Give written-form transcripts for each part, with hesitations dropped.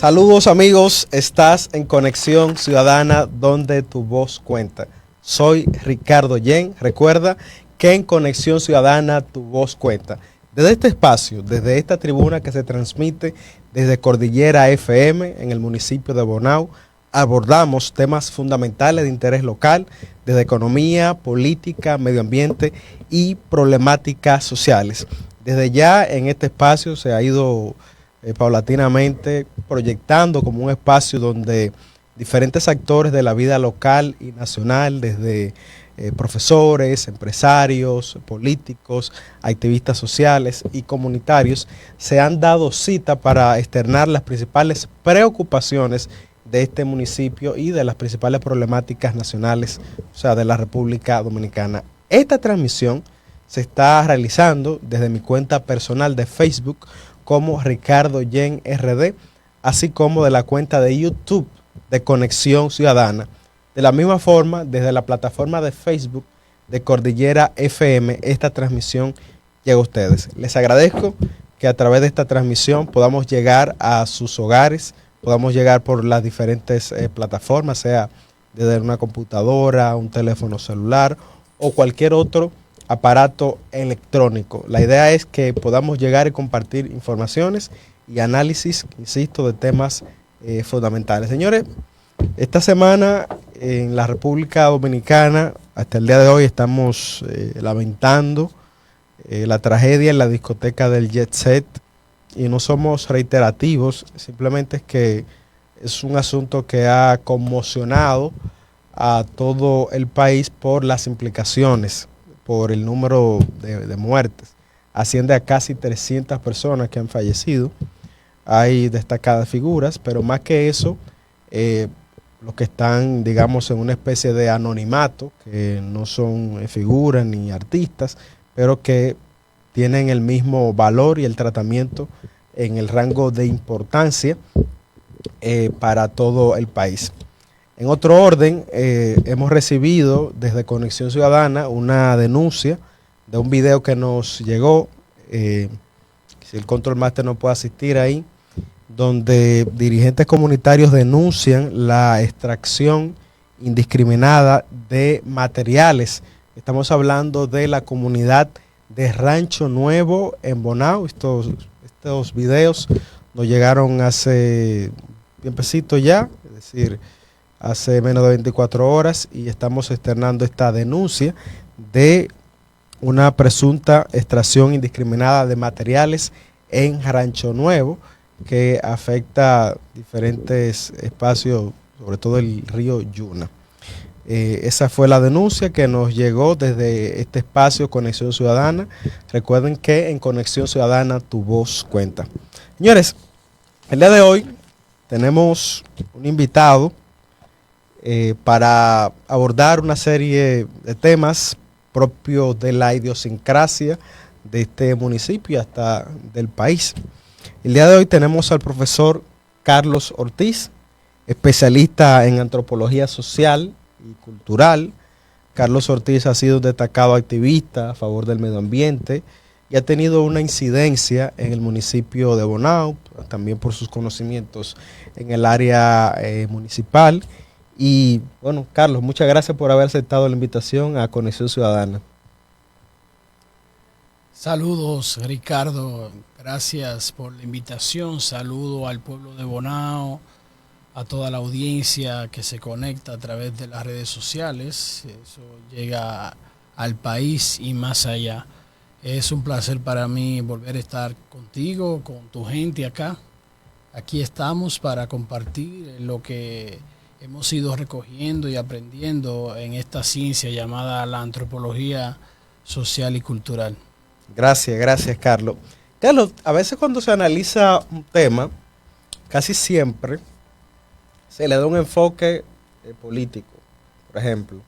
Saludos amigos, estás en Conexión Ciudadana donde tu voz cuenta. Soy Ricardo Yen, recuerda que en Conexión Ciudadana tu voz cuenta. Desde este espacio, desde esta tribuna que se transmite desde Cordillera FM en el municipio de Bonao, abordamos temas fundamentales de interés local, desde economía, política, medio ambiente y problemáticas sociales. Desde ya en este espacio se ha ido paulatinamente proyectando como un espacio donde diferentes actores de la vida local y nacional, desde profesores, empresarios, políticos, activistas sociales y comunitarios, se han dado cita para externar las principales preocupaciones de este municipio y de las principales problemáticas nacionales, o sea, de la República Dominicana. Esta transmisión se está realizando desde mi cuenta personal de Facebook como Ricardo Yen RD, así como de la cuenta de YouTube de Conexión Ciudadana. De la misma forma, desde la plataforma de Facebook de Cordillera FM, esta transmisión llega a ustedes. Les agradezco que a través de esta transmisión podamos llegar a sus hogares, podamos llegar por las diferentes plataformas, sea desde una computadora, un teléfono celular o cualquier otro aparato electrónico. La idea es que podamos llegar y compartir informaciones y análisis, insisto, de temas fundamentales. Señores, esta semana en la República Dominicana, hasta el día de hoy, estamos lamentando la tragedia en la discoteca del Jet Set, y no somos reiterativos, simplemente es que es un asunto que ha conmocionado a todo el país por las implicaciones, por el número de muertes. Asciende a casi 300 personas que han fallecido. Hay destacadas figuras, pero más que eso, los que están, digamos, en una especie de anonimato, que no son figuras ni artistas, pero que tienen el mismo valor y el tratamiento en el rango de importancia para todo el país. En otro orden, hemos recibido desde Conexión Ciudadana una denuncia de un video que nos llegó, si el Control Master no puede asistir ahí, donde dirigentes comunitarios denuncian la extracción indiscriminada de materiales. Estamos hablando de la comunidad de Rancho Nuevo en Bonao. Estos videos nos llegaron hace tiempecito ya, es decir, hace menos de 24 horas, y estamos externando esta denuncia de una presunta extracción indiscriminada de materiales en Rancho Nuevo que afecta diferentes espacios, sobre todo el río Yuna. Esa fue la denuncia que nos llegó desde este espacio Conexión Ciudadana. Recuerden que en Conexión Ciudadana tu voz cuenta. Señores, el día de hoy tenemos un invitado para abordar una serie de temas propios de la idiosincrasia de este municipio y hasta del país. El día de hoy tenemos al profesor Carlos Ortiz, especialista en antropología social y cultural. Carlos Ortiz ha sido un destacado activista a favor del medio ambiente y ha tenido una incidencia en el municipio de Bonao, también por sus conocimientos en el área municipal. Y bueno, Carlos, muchas gracias por haber aceptado la invitación a Conexión Ciudadana. Saludos, Ricardo, gracias por la invitación. Saludo al pueblo de Bonao, a toda la audiencia que se conecta a través de las redes sociales. Eso llega al país y más allá. Es un placer para mí volver a estar contigo, con tu gente acá. Aquí estamos para compartir lo que hemos ido recogiendo y aprendiendo en esta ciencia llamada la antropología social y cultural. Gracias, Carlos. Carlos, a veces cuando se analiza un tema, casi siempre se le da un enfoque político, por ejemplo,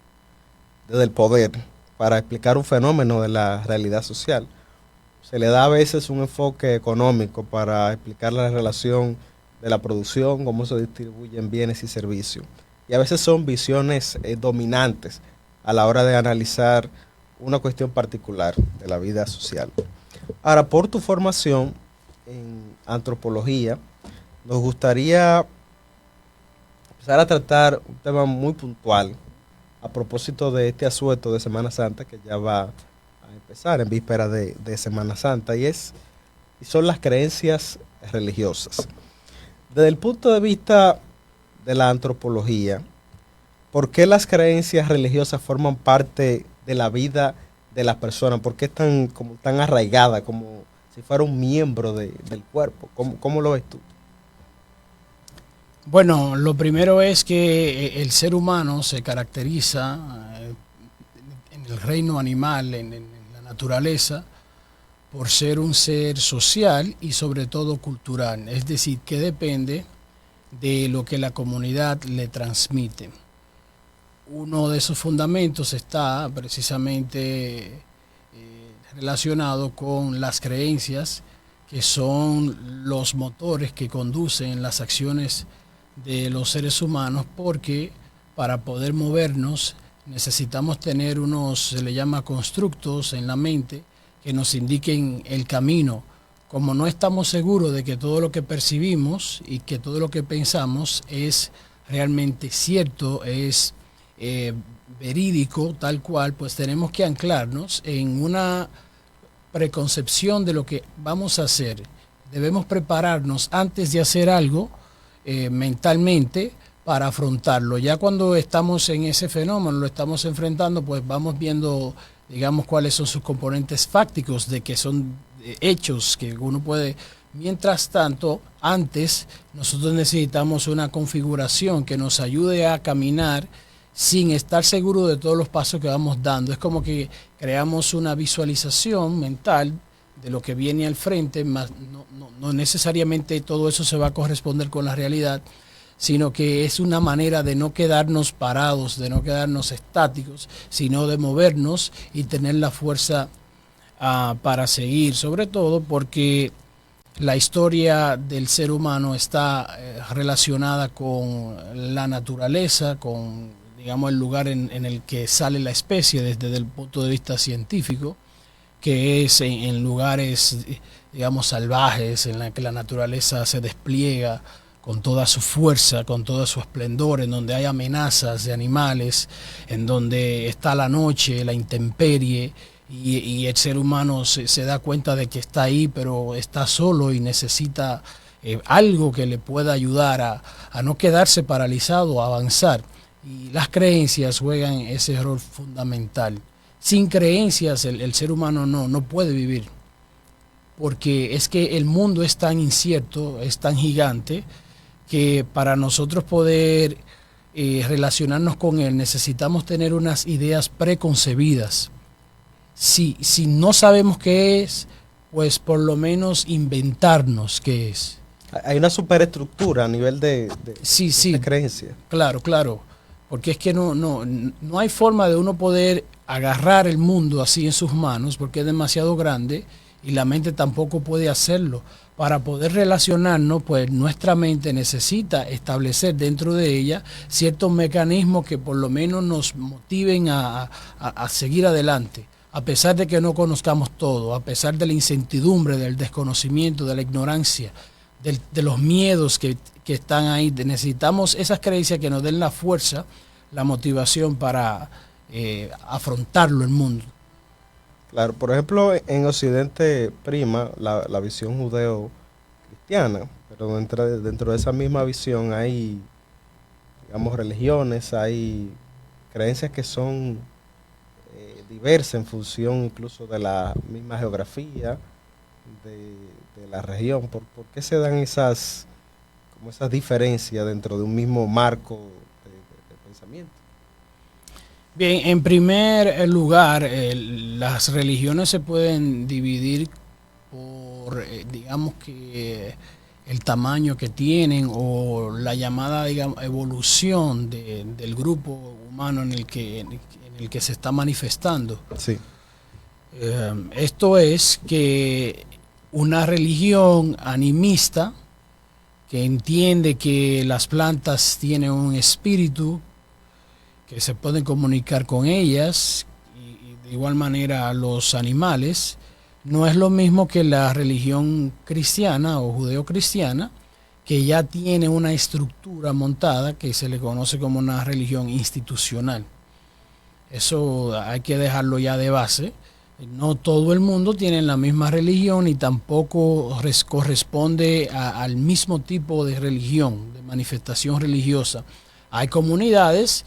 desde el poder, para explicar un fenómeno de la realidad social. Se le da a veces un enfoque económico para explicar la relación de la producción, cómo se distribuyen bienes y servicios. Y a veces son visiones dominantes a la hora de analizar una cuestión particular de la vida social. Ahora, por tu formación en antropología, nos gustaría empezar a tratar un tema muy puntual a propósito de este asueto de Semana Santa que ya va a empezar en víspera de Semana Santa y son las creencias religiosas. Desde el punto de vista de la antropología, ¿por qué las creencias religiosas forman parte de la vida de las personas? ¿Por qué están como tan arraigadas, como si fuera un miembro del cuerpo? ¿Cómo lo ves tú? Bueno, lo primero es que el ser humano se caracteriza en el reino animal, en la naturaleza, por ser un ser social y sobre todo cultural, es decir, que depende de lo que la comunidad le transmite. Uno de esos fundamentos está precisamente relacionado con las creencias, que son los motores que conducen las acciones de los seres humanos, porque para poder movernos necesitamos tener unos, se le llama constructos en la mente, que nos indiquen el camino. Como no estamos seguros de que todo lo que percibimos y que todo lo que pensamos es realmente cierto, es verídico, tal cual, pues tenemos que anclarnos en una preconcepción de lo que vamos a hacer. Debemos prepararnos antes de hacer algo mentalmente para afrontarlo. Ya cuando estamos en ese fenómeno, lo estamos enfrentando, pues vamos viendo, digamos, cuáles son sus componentes fácticos, de que son hechos que uno puede. Mientras tanto, antes nosotros necesitamos una configuración que nos ayude a caminar sin estar seguro de todos los pasos que vamos dando. Es como que creamos una visualización mental de lo que viene al frente, más no necesariamente todo eso se va a corresponder con la realidad, sino que es una manera de no quedarnos parados, de no quedarnos estáticos, sino de movernos y tener la fuerza para seguir, sobre todo porque la historia del ser humano está relacionada con la naturaleza, con, digamos, el lugar en el que sale la especie desde el punto de vista científico, que es en lugares, digamos, salvajes, en la que la naturaleza se despliega con toda su fuerza, con todo su esplendor, en donde hay amenazas de animales, en donde está la noche, la intemperie, y el ser humano se da cuenta de que está ahí, pero está solo y necesita algo que le pueda ayudar a no quedarse paralizado, a avanzar. Y las creencias juegan ese rol fundamental. Sin creencias el ser humano no puede vivir, porque es que el mundo es tan incierto, es tan gigante, que para nosotros poder relacionarnos con él necesitamos tener unas ideas preconcebidas. Si no sabemos qué es, pues por lo menos inventarnos qué es. Hay una superestructura a nivel de creencia. Claro, porque es que no hay forma de uno poder agarrar el mundo así en sus manos, porque es demasiado grande y la mente tampoco puede hacerlo. Para poder relacionarnos, pues nuestra mente necesita establecer dentro de ella ciertos mecanismos que por lo menos nos motiven a seguir adelante, a pesar de que no conozcamos todo, a pesar de la incertidumbre, del desconocimiento, de la ignorancia, de los miedos que están ahí. Necesitamos esas creencias que nos den la fuerza, la motivación para afrontarlo el mundo. Claro, por ejemplo, en Occidente prima la visión judeo-cristiana, pero dentro de esa misma visión hay, digamos, religiones, hay creencias que son diversas en función incluso de la misma geografía de la región. ¿Por qué se dan esas diferencias dentro de un mismo marco de pensamiento? Bien, en primer lugar, las religiones se pueden dividir por, digamos que el tamaño que tienen o la llamada, digamos, evolución del grupo humano en el que se está manifestando. Sí. Esto es que una religión animista que entiende que las plantas tienen un espíritu, que se pueden comunicar con ellas, y de igual manera los animales, no es lo mismo que la religión cristiana o judeocristiana, que ya tiene una estructura montada que se le conoce como una religión institucional. Eso hay que dejarlo ya de base. No todo el mundo tiene la misma religión y tampoco corresponde al mismo tipo de religión, de manifestación religiosa. Hay comunidades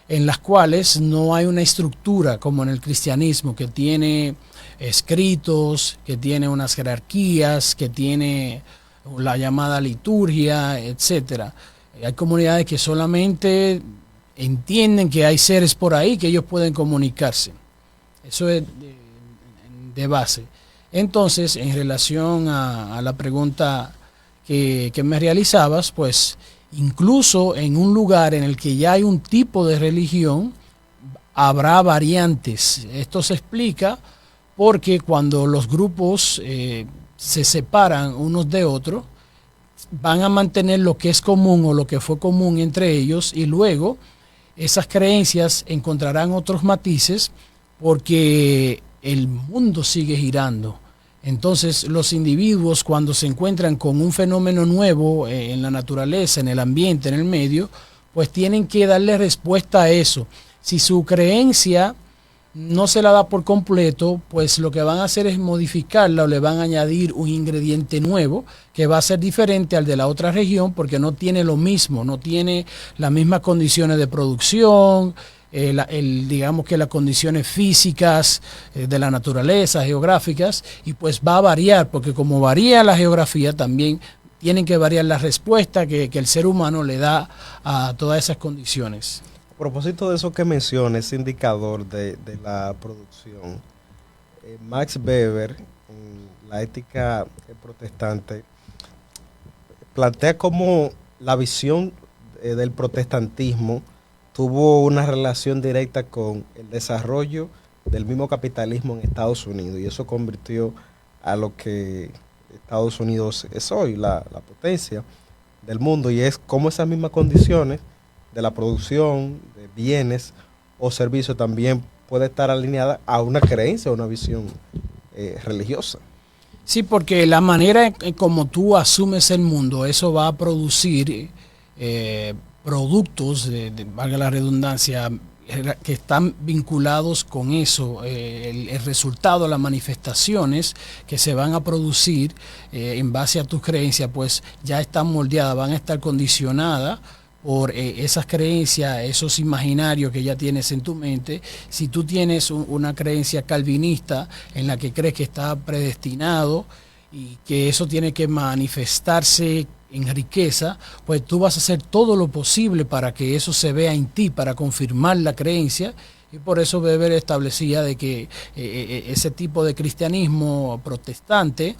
en las cuales no hay una estructura como en el cristianismo, que tiene escritos, que tiene unas jerarquías, que tiene la llamada liturgia, etcétera. Hay comunidades que solamente entienden que hay seres por ahí que ellos pueden comunicarse. Eso es de base. Entonces, en relación a la pregunta que me realizabas, pues incluso en un lugar en el que ya hay un tipo de religión, habrá variantes. Esto se explica porque cuando los grupos se separan unos de otros, van a mantener lo que es común o lo que fue común entre ellos, y luego esas creencias encontrarán otros matices porque el mundo sigue girando. Entonces los individuos, cuando se encuentran con un fenómeno nuevo en la naturaleza, en el ambiente, en el medio, pues tienen que darle respuesta a eso. Si su creencia no se la da por completo, pues lo que van a hacer es modificarla o le van a añadir un ingrediente nuevo que va a ser diferente al de la otra región, porque no tiene lo mismo, no tiene las mismas condiciones de producción, digamos que las condiciones físicas de la naturaleza, geográficas, y pues va a variar, porque como varía la geografía, también tienen que variar la respuesta que el ser humano le da a todas esas condiciones. A propósito de eso que mencionas, ese indicador de la producción, Max Weber, en la ética protestante, plantea cómo la visión del protestantismo tuvo una relación directa con el desarrollo del mismo capitalismo en Estados Unidos, y eso convirtió a lo que Estados Unidos es hoy, la potencia del mundo, y es como esas mismas condiciones de la producción de bienes o servicios también puede estar alineada a una creencia o una visión religiosa. Sí, porque la manera en como tú asumes el mundo, eso va a producir productos, valga la redundancia, que están vinculados con eso, el resultado, las manifestaciones que se van a producir en base a tus creencias, pues ya están moldeadas, van a estar condicionadas por esas creencias, esos imaginarios que ya tienes en tu mente. Si tú tienes una creencia calvinista en la que crees que está predestinado y que eso tiene que manifestarse en riqueza, pues tú vas a hacer todo lo posible para que eso se vea en ti, para confirmar la creencia. Y por eso Weber establecía de que ese tipo de cristianismo protestante,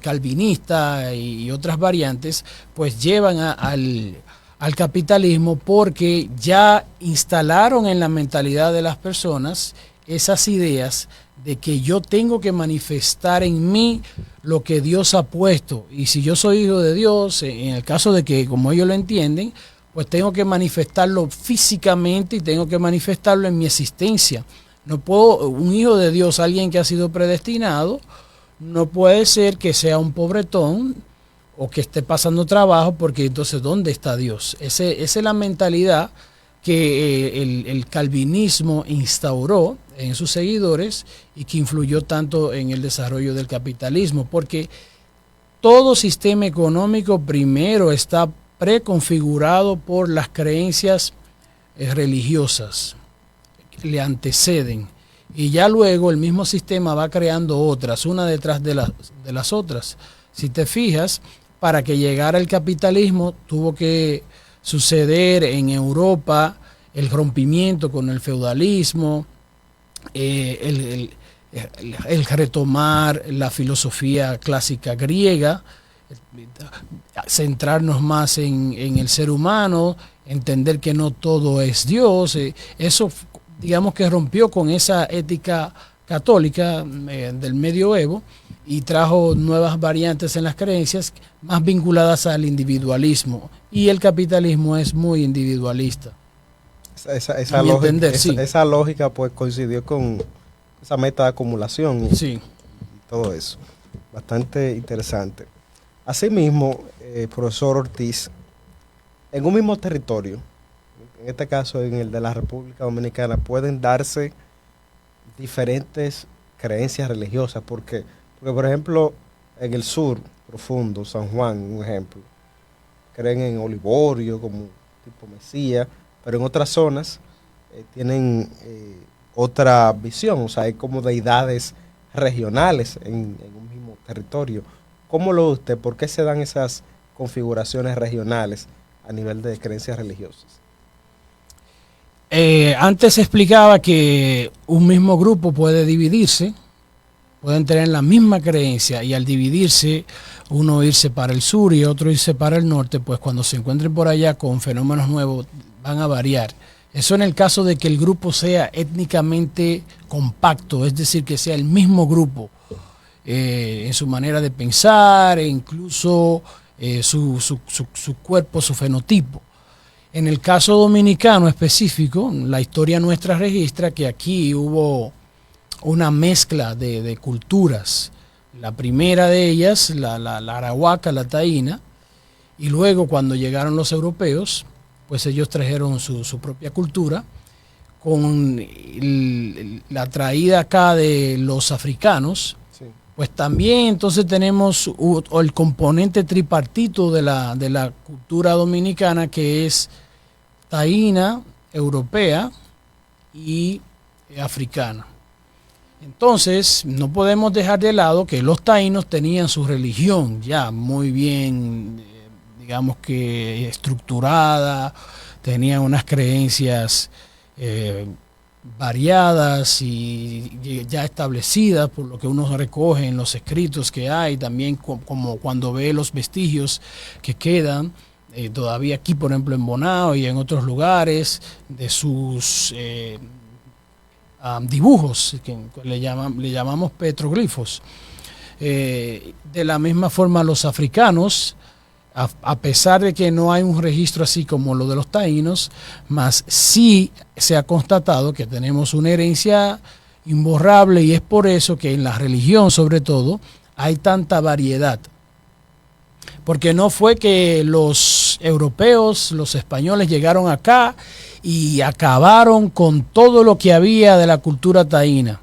calvinista y otras variantes, pues llevan al capitalismo, porque ya instalaron en la mentalidad de las personas esas ideas de que yo tengo que manifestar en mí lo que Dios ha puesto, y si yo soy hijo de Dios, en el caso de que como ellos lo entienden, pues tengo que manifestarlo físicamente y tengo que manifestarlo en mi existencia. No puedo, un hijo de Dios, alguien que ha sido predestinado, no puede ser que sea un pobretón o que esté pasando trabajo, porque entonces ¿dónde está Dios? Esa es la mentalidad que el calvinismo instauró en sus seguidores y que influyó tanto en el desarrollo del capitalismo, porque todo sistema económico primero está preconfigurado por las creencias religiosas que le anteceden, y ya luego el mismo sistema va creando otras, una detrás de las otras. Si te fijas, para que llegara el capitalismo tuvo que suceder en Europa el rompimiento con el feudalismo, el retomar la filosofía clásica griega, centrarnos más en el ser humano, entender que no todo es Dios. Eso, digamos que rompió con esa ética católica del medioevo y trajo nuevas variantes en las creencias más vinculadas al individualismo, y el capitalismo es muy individualista. Esa lógica pues coincidió con esa meta de acumulación y todo eso. Bastante interesante. Asimismo, profesor Ortiz, en un mismo territorio, en este caso en el de la República Dominicana, pueden darse diferentes creencias religiosas. Porque, por ejemplo, en el sur profundo, San Juan, un ejemplo, creen en Olivorio como tipo Mesías, pero en otras zonas tienen otra visión, o sea, hay como deidades regionales en un mismo territorio. ¿Cómo lo ve usted? ¿Por qué se dan esas configuraciones regionales a nivel de creencias religiosas? Antes se explicaba que un mismo grupo puede dividirse, pueden tener la misma creencia y al dividirse, uno irse para el sur y otro irse para el norte, pues cuando se encuentren por allá con fenómenos nuevos van a variar. Eso en el caso de que el grupo sea étnicamente compacto, es decir, que sea el mismo grupo en su manera de pensar e incluso su cuerpo, su fenotipo. En el caso dominicano específico, la historia nuestra registra que aquí hubo una mezcla de culturas. La primera de ellas, la arahuaca, la taína, y luego cuando llegaron los europeos, pues ellos trajeron su propia cultura, con la traída acá de los africanos, sí. Pues también entonces tenemos el componente tripartito de la cultura dominicana, que es taína, europea y africana. Entonces, no podemos dejar de lado que los taínos tenían su religión ya muy bien, digamos que estructurada, tenían unas creencias variadas y ya establecidas por lo que uno recoge en los escritos que hay, también como cuando ve los vestigios que quedan todavía aquí, por ejemplo, en Bonao y en otros lugares, de sus dibujos, que le llamamos petroglifos. De la misma forma, los africanos, a pesar de que no hay un registro así como lo de los taínos, más sí se ha constatado que tenemos una herencia imborrable, y es por eso que en la religión, sobre todo, hay tanta variedad. Porque no fue que los europeos, los españoles llegaron acá y acabaron con todo lo que había de la cultura taína,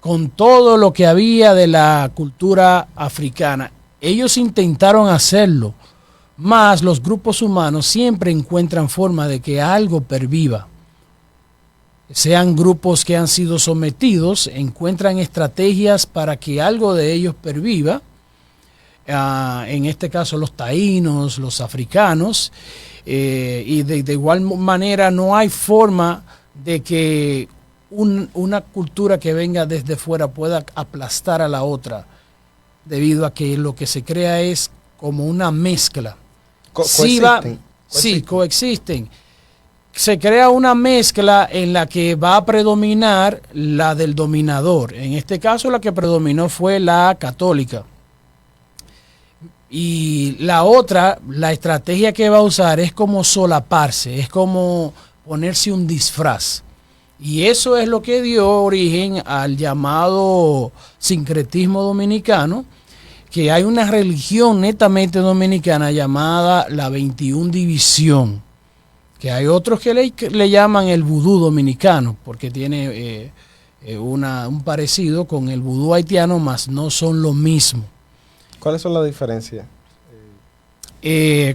con todo lo que había de la cultura africana. Ellos intentaron hacerlo, mas los grupos humanos siempre encuentran forma de que algo perviva. Sean grupos que han sido sometidos, encuentran estrategias para que algo de ellos perviva. En este caso los taínos, los africanos, y de igual manera no hay forma de que una cultura que venga desde fuera pueda aplastar a la otra, debido a que lo que se crea es como una mezcla. Coexisten. Se crea una mezcla en la que va a predominar la del dominador. En este caso la que predominó fue la católica. Y la otra, la estrategia que va a usar es como solaparse, es como ponerse un disfraz. Y eso es lo que dio origen al llamado sincretismo dominicano, que hay una religión netamente dominicana llamada la 21 División, que hay otros que le llaman el vudú dominicano, porque tiene un parecido con el vudú haitiano, mas no son lo mismo. ¿Cuáles son las diferencias?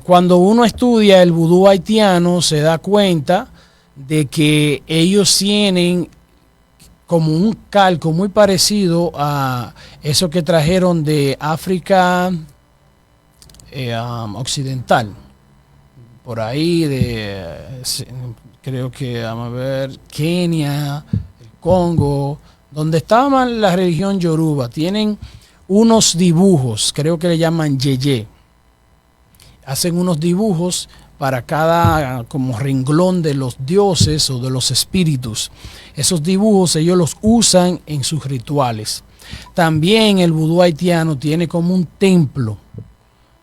Cuando uno estudia el vudú haitiano se da cuenta de que ellos tienen como un calco muy parecido a eso que trajeron de África occidental. Por ahí creo que, vamos a ver, Kenia, el Congo, donde estaba la religión yoruba, tienen unos dibujos, creo que le llaman yeye. Hacen unos dibujos para cada como renglón de los dioses o de los espíritus. Esos dibujos ellos los usan en sus rituales. También el vudú haitiano tiene como un templo.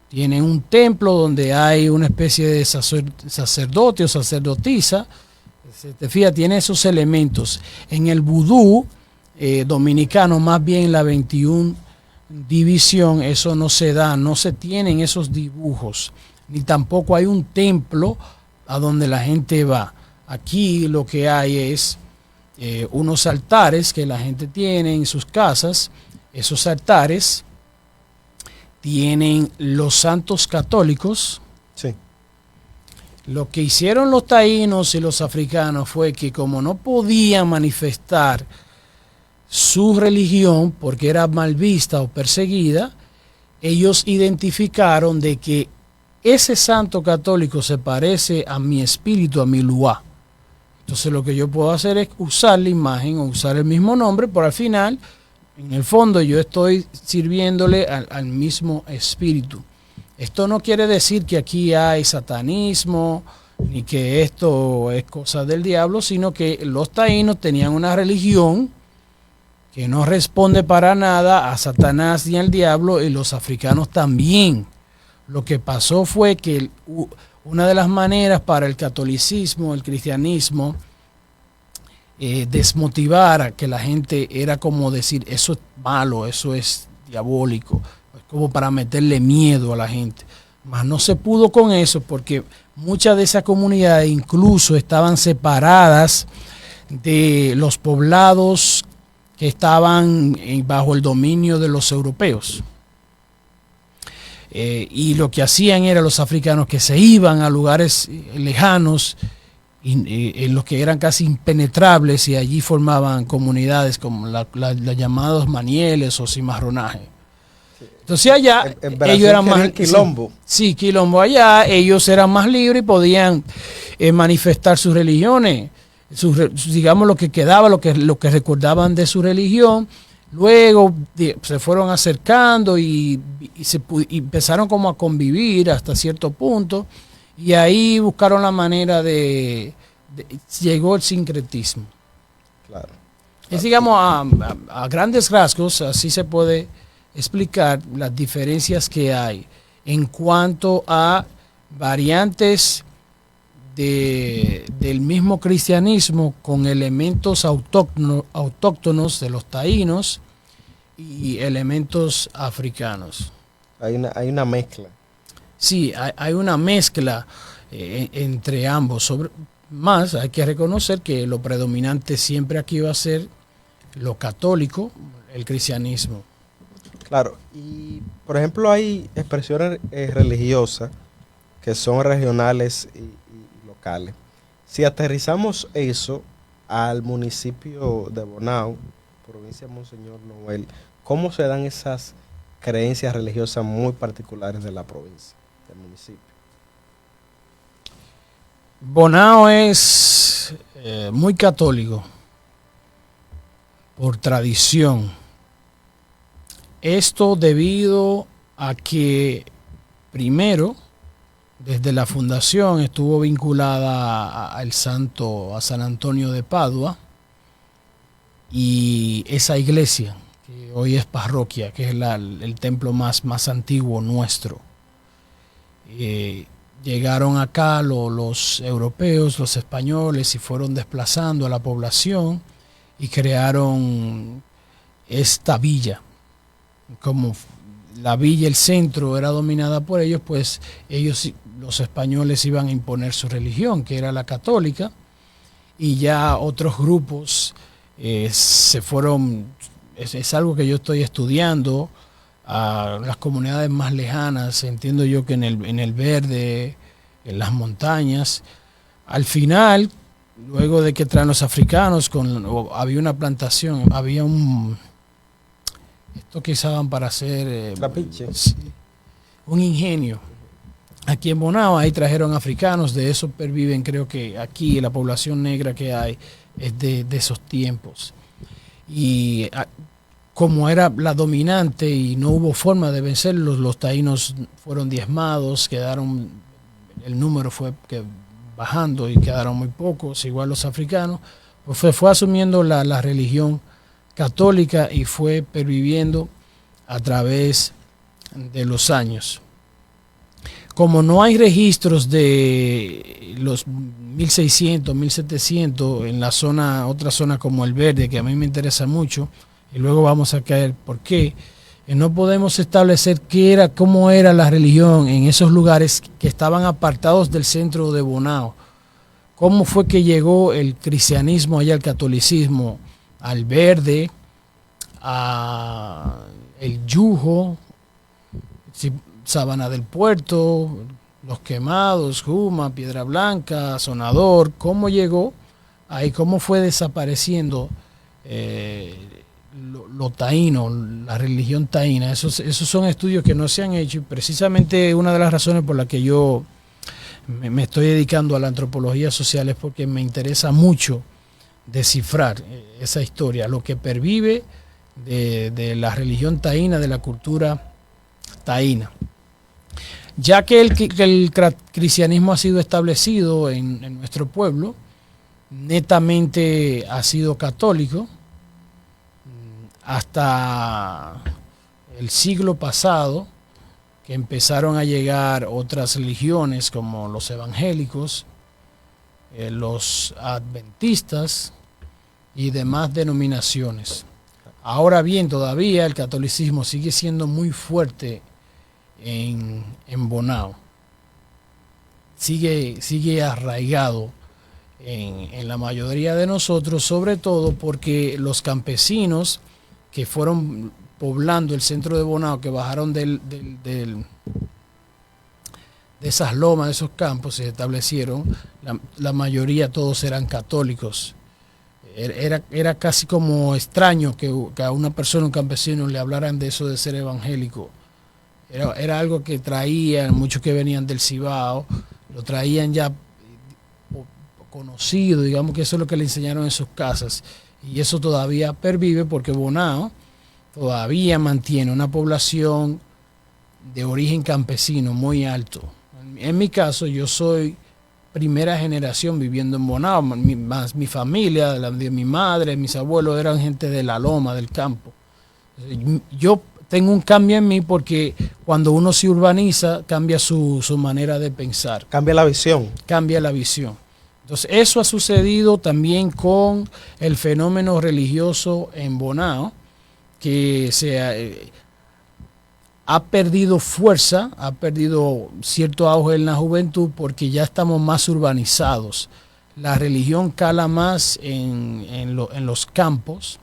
Tiene un templo donde hay una especie de sacerdote o sacerdotisa. Se te fija, tiene esos elementos. En el vudú dominicano, más bien la 21 división, eso no se da, no se tienen esos dibujos, ni tampoco hay un templo a donde la gente va. Aquí lo que hay es unos altares que la gente tiene en sus casas. Esos altares tienen los santos católicos. Sí. Lo que hicieron los taínos y los africanos fue que, como no podían manifestar su religión porque era mal vista o perseguida, ellos identificaron de que ese santo católico se parece a mi espíritu, a mi luá. Entonces lo que yo puedo hacer es usar la imagen o usar el mismo nombre, pero al final, en el fondo, yo estoy sirviéndole al mismo espíritu. Esto no quiere decir que aquí hay satanismo, ni que esto es cosa del diablo, sino que los taínos tenían una religión que no responde para nada a Satanás ni al diablo, y los africanos también. Lo que pasó fue que una de las maneras para el catolicismo, el cristianismo, desmotivar a que la gente era como decir, eso es malo, eso es diabólico, como para meterle miedo a la gente. Mas no se pudo con eso porque muchas de esas comunidades incluso estaban separadas de los poblados que estaban bajo el dominio de los europeos. Y lo que hacían era los africanos que se iban a lugares lejanos, en los que eran casi impenetrables, y allí formaban comunidades como las llamados manieles o cimarronaje. Entonces allá ellos eran más quilombo. Sí, quilombo. Allá ellos eran más libres y podían manifestar sus religiones, digamos lo que quedaba, lo que recordaban de su religión. Luego se fueron acercando y empezaron como a convivir hasta cierto punto, y ahí buscaron la manera llegó el sincretismo. Claro. Es, digamos, a grandes rasgos, así se puede explicar las diferencias que hay en cuanto a variantes del mismo cristianismo con elementos autóctonos de los taínos y elementos africanos. Hay una mezcla. Sí, hay una mezcla entre ambos. Más hay que reconocer que lo predominante siempre aquí va a ser lo católico, el cristianismo. Claro, y por ejemplo hay expresiones religiosas que son regionales y locales. Si aterrizamos eso al municipio de Bonao, provincia de Monseñor Noel, ¿cómo se dan esas creencias religiosas muy particulares de la provincia, del municipio? Bonao es muy católico por tradición. Esto debido a que primero, desde la fundación estuvo vinculada a San Antonio de Padua, y esa iglesia que hoy es parroquia, que es el templo más antiguo nuestro. Llegaron acá los europeos, los españoles, y fueron desplazando a la población y crearon esta villa. Como la villa, el centro, era dominada por ellos, pues ellos, los españoles, iban a imponer su religión, que era la católica, y ya otros grupos se fueron. Es algo que yo estoy estudiando, a las comunidades más lejanas. Entiendo yo que en el verde, en las montañas, al final, luego de que traen los africanos, había una plantación, había esto que usaban para hacer un ingenio. Aquí en Bonao, ahí trajeron africanos, de eso perviven, creo que aquí la población negra que hay es de esos tiempos. Y como era la dominante y no hubo forma de vencerlos, los taínos fueron diezmados, el número fue bajando y quedaron muy pocos, igual los africanos, pues fue asumiendo la religión católica y fue perviviendo a través de los años. Como no hay registros de los 1600, 1700 en la zona, otra zona como el verde, que a mí me interesa mucho, y luego vamos a caer por qué, no podemos establecer cómo era la religión en esos lugares que estaban apartados del centro de Bonao. ¿Cómo fue que llegó el cristianismo allá, el catolicismo, al Verde, a el Yujo, Sabana del Puerto, Los Quemados, Juma, Piedra Blanca, Sonador? ¿Cómo llegó ahí? ¿Cómo fue desapareciendo lo taíno, la religión taína? Esos son estudios que no se han hecho, y precisamente una de las razones por las que yo me estoy dedicando a la antropología social es porque me interesa mucho descifrar esa historia, lo que pervive de la religión taína, de la cultura taína. Ya que el cristianismo ha sido establecido en nuestro pueblo, netamente ha sido católico, hasta el siglo pasado, que empezaron a llegar otras religiones como los evangélicos, los adventistas y demás denominaciones. Ahora bien, todavía el catolicismo sigue siendo muy fuerte en Bonao. Sigue arraigado en la mayoría de nosotros, sobre todo porque los campesinos que fueron poblando el centro de Bonao, que bajaron de esas lomas, de esos campos, se establecieron, la mayoría todos eran católicos. Era casi como extraño que a una persona, un campesino, le hablaran de eso de ser evangélico. Era algo que traían, muchos que venían del Cibao, lo traían ya conocido, digamos que eso es lo que le enseñaron en sus casas. Y eso todavía pervive porque Bonao todavía mantiene una población de origen campesino muy alto. En mi caso, yo soy primera generación viviendo en Bonao, más mi familia, de mi madre, mis abuelos eran gente de la loma, del campo. Yo tengo un cambio en mí porque cuando uno se urbaniza, cambia su manera de pensar. Cambia la visión. Cambia la visión. Entonces, eso ha sucedido también con el fenómeno religioso en Bonao, que ha perdido fuerza, ha perdido cierto auge en la juventud porque ya estamos más urbanizados. La religión cala más en los campos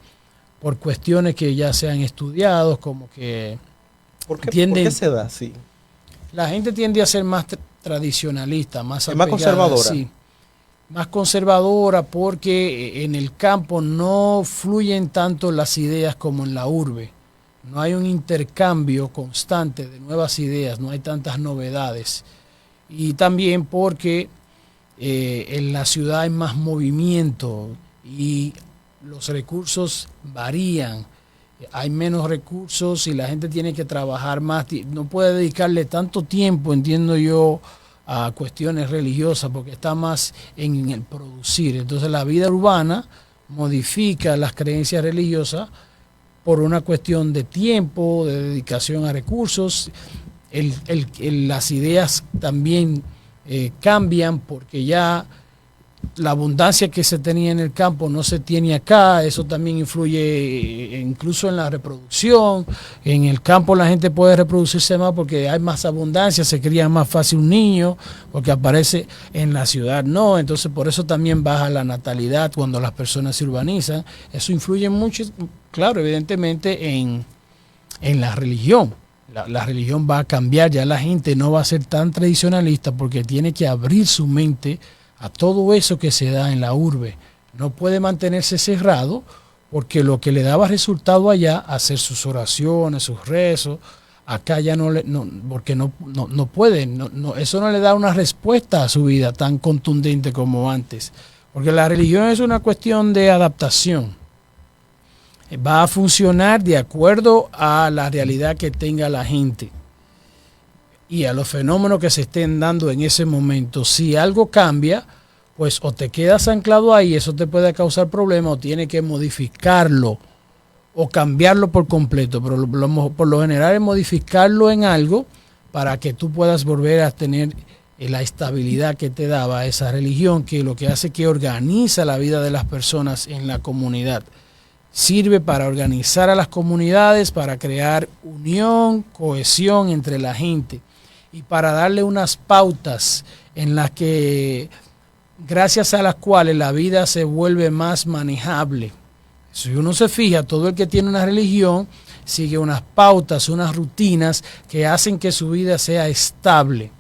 por cuestiones que ya se han estudiado, como que ¿Por qué se da así? La gente tiende a ser más tradicionalista, más apegada, más conservadora. Sí, más conservadora porque en el campo no fluyen tanto las ideas como en la urbe. No hay un intercambio constante de nuevas ideas, no hay tantas novedades. Y también porque en la ciudad hay más movimiento y los recursos varían. Hay menos recursos y la gente tiene que trabajar más. No puede dedicarle tanto tiempo, entiendo yo, a cuestiones religiosas porque está más en el producir. Entonces la vida urbana modifica las creencias religiosas por una cuestión de tiempo, de dedicación a recursos. Las ideas también cambian porque ya la abundancia que se tenía en el campo no se tiene acá. Eso también influye incluso en la reproducción. En el campo la gente puede reproducirse más porque hay más abundancia, se cría más fácil un niño, porque aparece en la ciudad no. Entonces por eso también baja la natalidad cuando las personas se urbanizan. Eso influye mucho, claro, evidentemente en la religión. La religión va a cambiar, ya la gente no va a ser tan tradicionalista porque tiene que abrir su mente a todo eso que se da en la urbe. No puede mantenerse cerrado porque lo que le daba resultado allá, hacer sus oraciones, sus rezos, acá ya porque no puede, eso no le da una respuesta a su vida tan contundente como antes. Porque la religión es una cuestión de adaptación. Va a funcionar de acuerdo a la realidad que tenga la gente y a los fenómenos que se estén dando en ese momento. Si algo cambia, pues o te quedas anclado ahí, eso te puede causar problemas, o tienes que modificarlo o cambiarlo por completo. Pero por lo general es modificarlo en algo para que tú puedas volver a tener la estabilidad que te daba esa religión, que lo que hace es que organiza la vida de las personas en la comunidad. sirve para organizar a las comunidades, para crear unión, cohesión entre la gente y para darle unas pautas en las que, gracias a las cuales la vida se vuelve más manejable. Si uno se fija, todo el que tiene una religión sigue unas pautas, unas rutinas que hacen que su vida sea estable,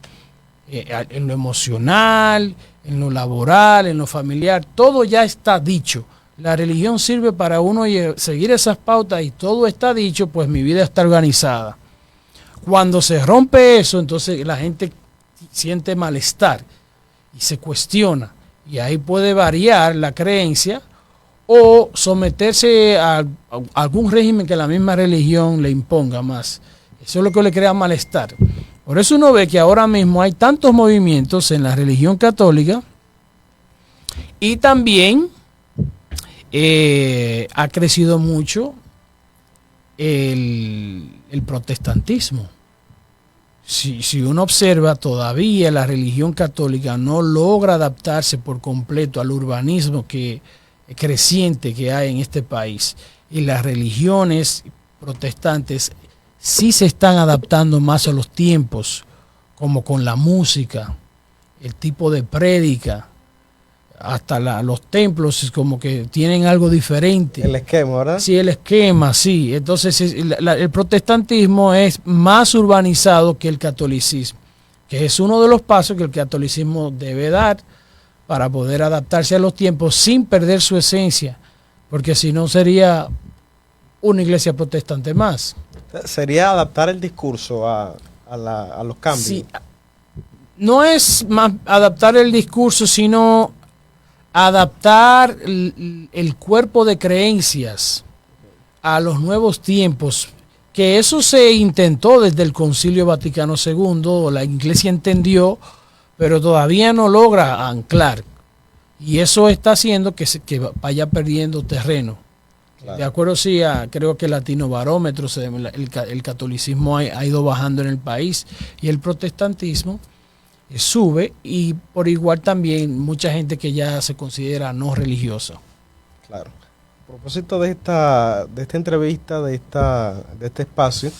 en lo emocional, en lo laboral, en lo familiar, todo ya está dicho. La religión sirve para uno seguir esas pautas y todo está dicho, pues mi vida está organizada. Cuando se rompe eso, entonces la gente siente malestar y se cuestiona, y ahí puede variar la creencia o someterse a algún régimen que la misma religión le imponga más. Eso es lo que le crea malestar. Por eso uno ve que ahora mismo hay tantos movimientos en la religión católica y también ha crecido mucho el protestantismo. Si uno observa, todavía la religión católica no logra adaptarse por completo al urbanismo creciente que hay en este país. Y las religiones protestantes sí se están adaptando más a los tiempos, como con la música, el tipo de prédica, hasta los templos como que tienen algo diferente. El esquema, ¿verdad? Sí, el esquema, sí. Entonces el protestantismo es más urbanizado que el catolicismo, que es uno de los pasos que el catolicismo debe dar para poder adaptarse a los tiempos sin perder su esencia, porque si no sería una iglesia protestante más. Sería adaptar el discurso a los cambios. Sí, no es más adaptar el discurso, sino adaptar el cuerpo de creencias a los nuevos tiempos, que eso se intentó desde el Concilio Vaticano II, la Iglesia entendió, pero todavía no logra anclar, y eso está haciendo que vaya perdiendo terreno. Claro. De acuerdo, sí, creo que el Latino Barómetro, el catolicismo ha ido bajando en el país y el protestantismo sube, y por igual también mucha gente que ya se considera no religiosa. Claro. A propósito de esta entrevista, de este espacio,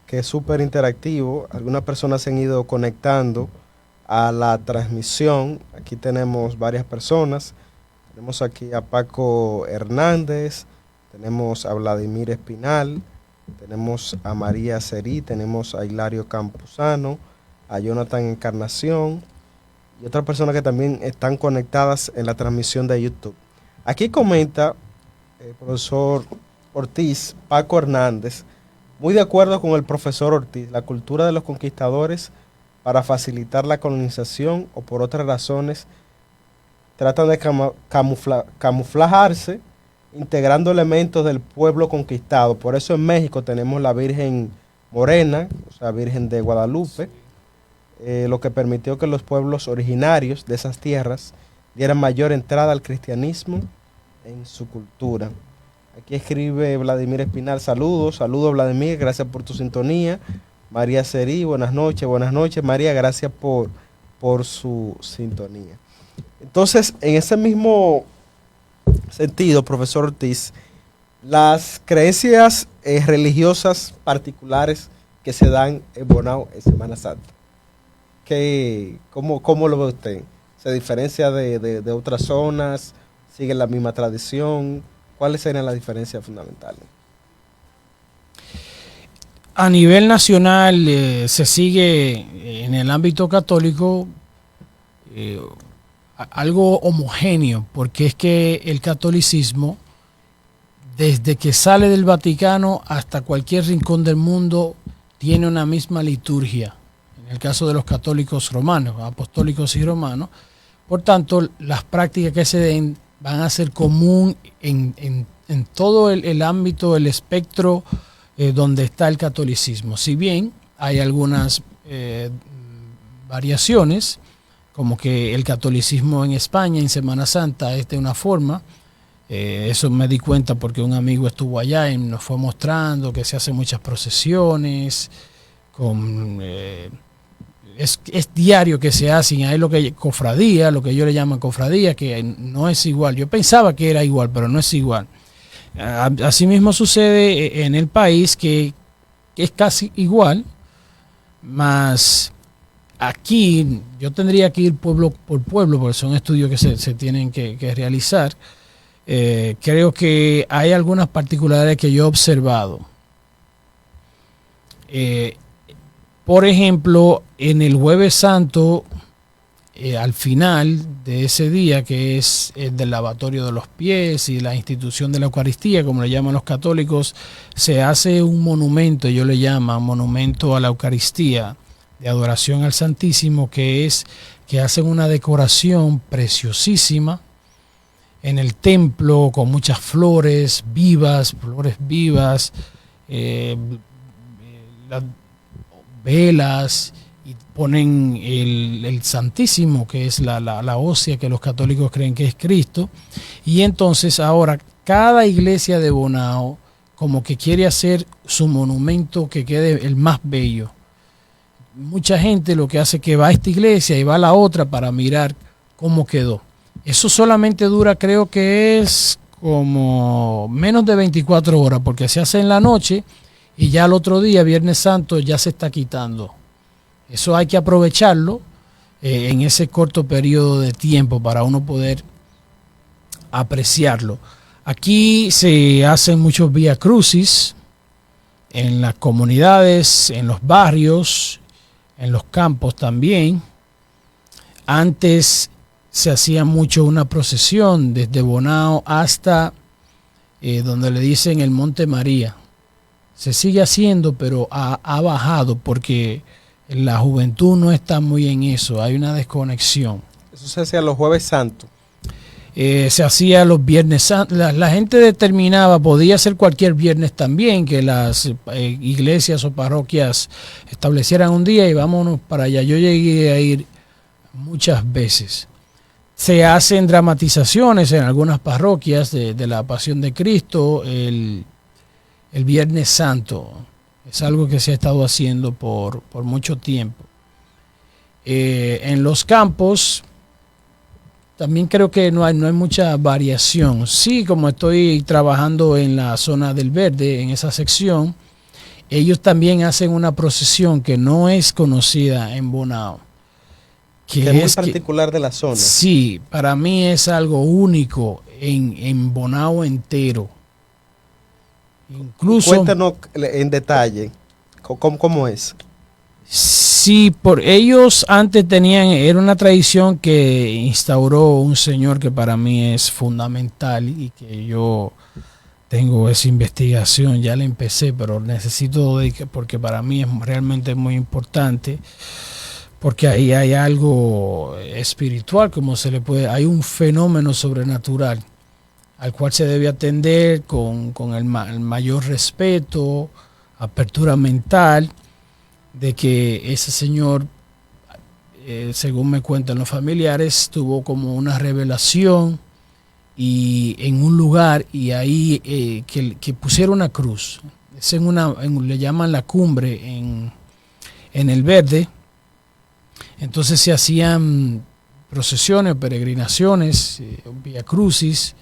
que es súper interactivo, algunas personas se han ido conectando a la transmisión. Aquí tenemos varias personas. Tenemos aquí a Paco Hernández, tenemos a Vladimir Espinal, tenemos a María Cerí, tenemos a Hilario Campuzano, a Jonathan Encarnación y otras personas que también están conectadas en la transmisión de YouTube. Aquí comenta el profesor Ortiz, Paco Hernández, muy de acuerdo con el profesor Ortiz, la cultura de los conquistadores para facilitar la colonización o por otras razones tratan de camuflajarse integrando elementos del pueblo conquistado. Por eso en México tenemos la Virgen Morena, o sea, Virgen de Guadalupe, lo que permitió que los pueblos originarios de esas tierras dieran mayor entrada al cristianismo en su cultura. Aquí escribe Vladimir Espinal, saludos Vladimir, gracias por tu sintonía. María Cerí, buenas noches María, gracias por su sintonía. Entonces, en ese mismo sentido, profesor Ortiz, las creencias religiosas particulares que se dan en Bonao en Semana Santa, ¿cómo lo ve usted? ¿Se diferencia de otras zonas? ¿Sigue la misma tradición? ¿Cuáles serían las diferencias fundamentales? A nivel nacional se sigue en el ámbito católico algo homogéneo, porque es que el catolicismo, desde que sale del Vaticano hasta cualquier rincón del mundo, tiene una misma liturgia. En el caso de los católicos romanos, apostólicos y romanos, por tanto, las prácticas que se den van a ser común en todo el ámbito, el espectro donde está el catolicismo. Si bien hay algunas variaciones, como que el catolicismo en España en Semana Santa es de una forma, eso me di cuenta porque un amigo estuvo allá y nos fue mostrando que se hacen muchas procesiones, es diario que se hacen, hay lo que ellos le llaman cofradía, que no es igual. Yo pensaba que era igual, pero no es igual. Asimismo sucede en el país que es casi igual, más aquí yo tendría que ir pueblo por pueblo, porque son estudios que se tienen que realizar. Creo que hay algunas particularidades que yo he observado. Por ejemplo, en el Jueves Santo, al final de ese día, que es el del lavatorio de los pies y la institución de la Eucaristía, como le llaman los católicos, se hace un monumento, ellos le llaman monumento a la Eucaristía, de adoración al Santísimo, que hacen una decoración preciosísima en el templo con muchas flores vivas, las velas, y ponen el Santísimo, que es la hostia que los católicos creen que es Cristo. Y entonces ahora cada iglesia de Bonao como que quiere hacer su monumento que quede el más bello. Mucha gente lo que hace es que va a esta iglesia y va a la otra para mirar cómo quedó. Eso solamente dura, creo que es como menos de 24 horas, porque se hace en la noche y ya el otro día, Viernes Santo, ya se está quitando. Eso hay que aprovecharlo en ese corto periodo de tiempo para uno poder apreciarlo. Aquí se hacen muchos vía crucis en las comunidades, en los barrios, en los campos también. Antes se hacía mucho una procesión desde Bonao hasta donde le dicen el Monte María. Se sigue haciendo, pero ha bajado porque la juventud no está muy en eso. Hay una desconexión. Eso se hacía los Jueves Santos. Se hacía los Viernes Santos. La gente determinaba, podía ser cualquier viernes también, que las iglesias o parroquias establecieran un día y vámonos para allá. Yo llegué a ir muchas veces. Se hacen dramatizaciones en algunas parroquias de la Pasión de Cristo el Viernes Santo. Es algo que se ha estado haciendo por mucho tiempo. En los campos también creo que no hay mucha variación. Sí, como estoy trabajando en la zona del Verde, en esa sección, ellos también hacen una procesión que no es conocida en Bonao. Que es muy particular de la zona. Sí, para mí es algo único en Bonao entero. Incluso, cuéntanos en detalle cómo es. Sí, por ellos antes era una tradición que instauró un señor que para mí es fundamental y que yo tengo esa investigación, ya la empecé, pero necesito porque para mí es realmente muy importante, porque ahí hay algo espiritual, hay un fenómeno sobrenatural al cual se debe atender con el mayor respeto, apertura mental, de que ese señor, según me cuentan los familiares, tuvo como una revelación y en un lugar y ahí que pusieron una cruz. Es le llaman la cumbre en el Verde. Entonces se hacían procesiones, peregrinaciones, vía crucis.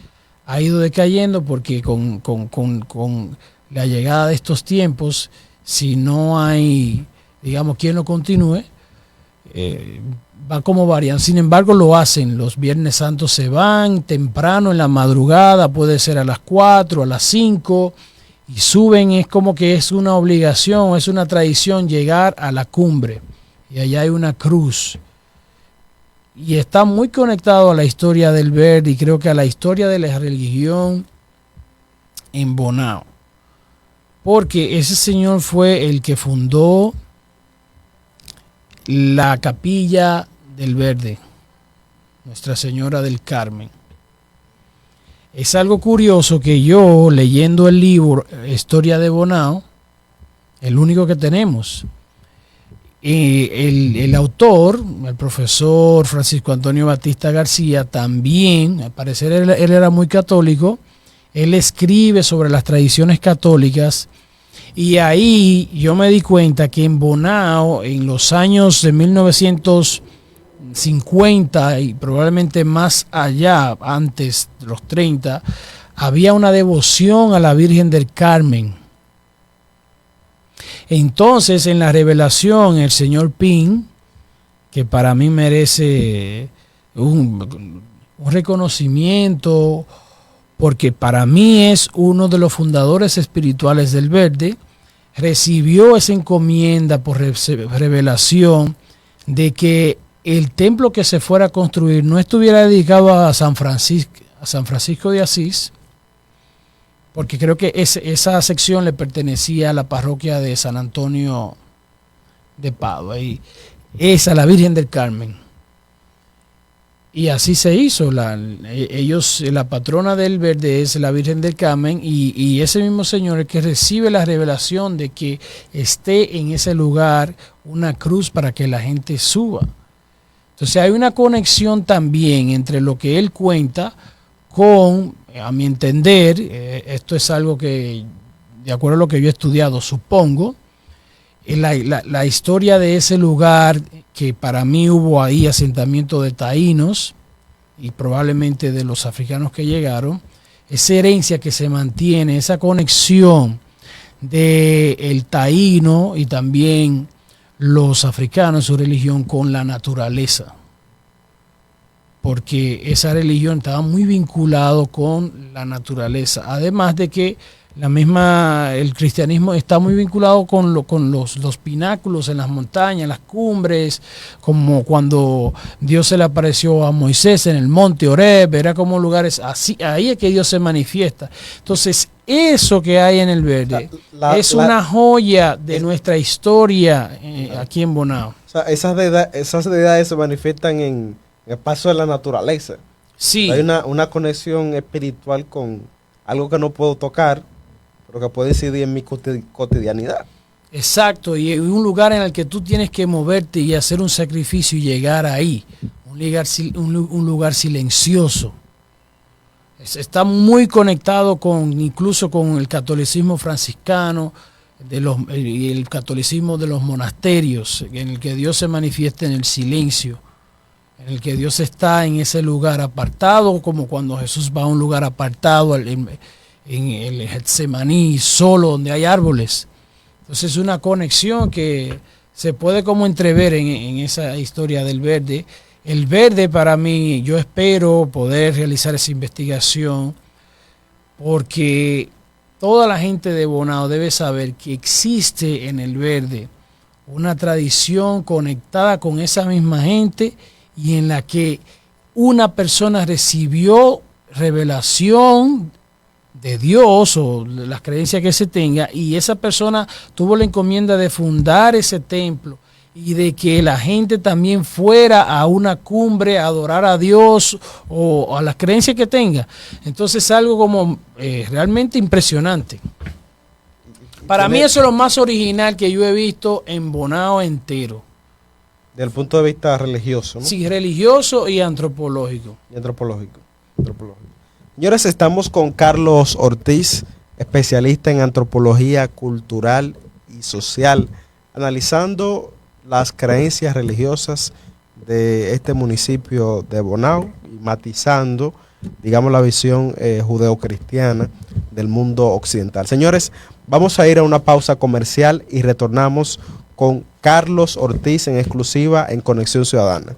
Ha ido decayendo porque con la llegada de estos tiempos, si no hay, digamos, quien lo continúe, va como varian. Sin embargo, lo hacen. Los Viernes Santos se van temprano en la madrugada, puede ser a las 4, a las 5, y suben. Es como que es una obligación, es una tradición llegar a la cumbre. Y allá hay una cruz. Y está muy conectado a la historia del Verde y creo que a la historia de la religión en Bonao. Porque ese señor fue el que fundó la capilla del Verde, Nuestra Señora del Carmen. Es algo curioso que yo, leyendo el libro Historia de Bonao, el único que tenemos, el autor, el profesor Francisco Antonio Batista García, también, al parecer él era muy católico, él escribe sobre las tradiciones católicas. Y ahí yo me di cuenta que en Bonao, en los años de 1950 y probablemente más allá, antes de los 30, había una devoción a la Virgen del Carmen. Entonces, en la revelación, el señor Pin, que para mí merece un reconocimiento, porque para mí es uno de los fundadores espirituales del Verde, recibió esa encomienda por revelación de que el templo que se fuera a construir no estuviera dedicado a San Francisco de Asís, porque creo que esa sección le pertenecía a la parroquia de San Antonio de Padua, y es a la Virgen del Carmen. Y así se hizo. La patrona del Verde es la Virgen del Carmen, y ese mismo señor es que recibe la revelación de que esté en ese lugar una cruz para que la gente suba. Entonces hay una conexión también entre lo que él cuenta con, a mi entender, esto es algo que, de acuerdo a lo que yo he estudiado, supongo, la historia de ese lugar, que para mí hubo ahí asentamiento de taínos y probablemente de los africanos que llegaron, esa herencia que se mantiene, esa conexión del taíno y también los africanos, su religión, con la naturaleza, porque esa religión estaba muy vinculado con la naturaleza, además de que el cristianismo está muy vinculado con los pináculos en las montañas, las cumbres, como cuando Dios se le apareció a Moisés en el monte Horeb, era como lugares así, ahí es que Dios se manifiesta. Entonces, eso que hay en el Verde es una joya de nuestra historia aquí en Bonao. O sea, esas deidades se manifiestan en el paso de la naturaleza. Sí. Hay una conexión espiritual con algo que no puedo tocar, pero que puede incidir en mi cotidianidad. Exacto, y un lugar en el que tú tienes que moverte y hacer un sacrificio y llegar ahí, un lugar silencioso. Está muy conectado incluso con el catolicismo franciscano y el catolicismo de los monasterios, en el que Dios se manifiesta en el silencio, en el que Dios está en ese lugar apartado, como cuando Jesús va a un lugar apartado en el Getsemaní, solo, donde hay árboles. Entonces es una conexión que se puede como entrever en esa historia del Verde. El Verde, para mí, yo espero poder realizar esa investigación, porque toda la gente de Bonao debe saber que existe en el Verde una tradición conectada con esa misma gente, y en la que una persona recibió revelación de Dios o las creencias que se tenga, y esa persona tuvo la encomienda de fundar ese templo y de que la gente también fuera a una cumbre a adorar a Dios o a las creencias que tenga. Entonces es algo como realmente impresionante. Para mí eso es lo más original que yo he visto en Bonao entero. Desde el punto de vista religioso, ¿no? Sí, religioso y antropológico. Antropológico. Señores, estamos con Carlos Ortiz, especialista en antropología cultural y social, analizando las creencias religiosas de este municipio de Bonao y matizando, digamos, la visión judeocristiana del mundo occidental. Señores, vamos a ir a una pausa comercial y retornamos con Carlos Ortiz en exclusiva en Conexión Ciudadana.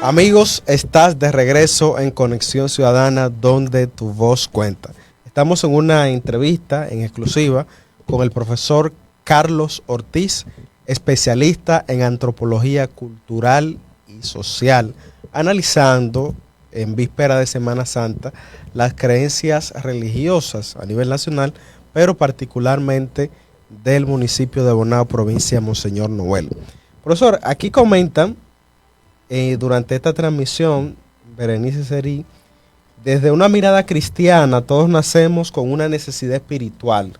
Amigos, estás de regreso en Conexión Ciudadana, donde tu voz cuenta. Estamos en una entrevista en exclusiva con el profesor Carlos Ortiz, especialista en antropología cultural y social, analizando en víspera de Semana Santa las creencias religiosas a nivel nacional, pero particularmente del municipio de Bonao, provincia de Monseñor Noel. Profesor, aquí comentan durante esta transmisión, Berenice Serí, desde una mirada cristiana, todos nacemos con una necesidad espiritual,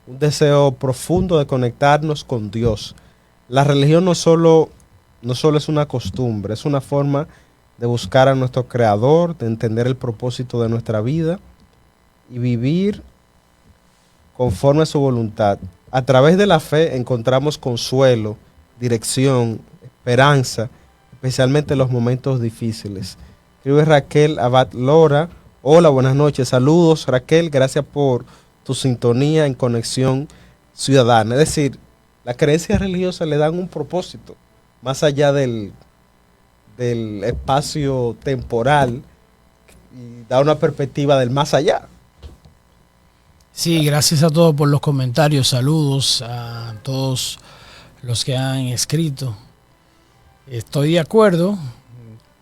un deseo profundo de conectarnos con Dios. La religión no solo es una costumbre, es una forma de buscar a nuestro Creador, de entender el propósito de nuestra vida y vivir conforme a su voluntad. A través de la fe encontramos consuelo, dirección, esperanza, especialmente en los momentos difíciles. Escribe Raquel Abad Lora. Hola, buenas noches. Saludos, Raquel. Gracias por tu sintonía en Conexión Ciudadana. Es decir, las creencias religiosas le dan un propósito, más allá del espacio temporal, y da una perspectiva del más allá. Sí, gracias a todos por los comentarios. Saludos a todos los que han escrito. Estoy de acuerdo,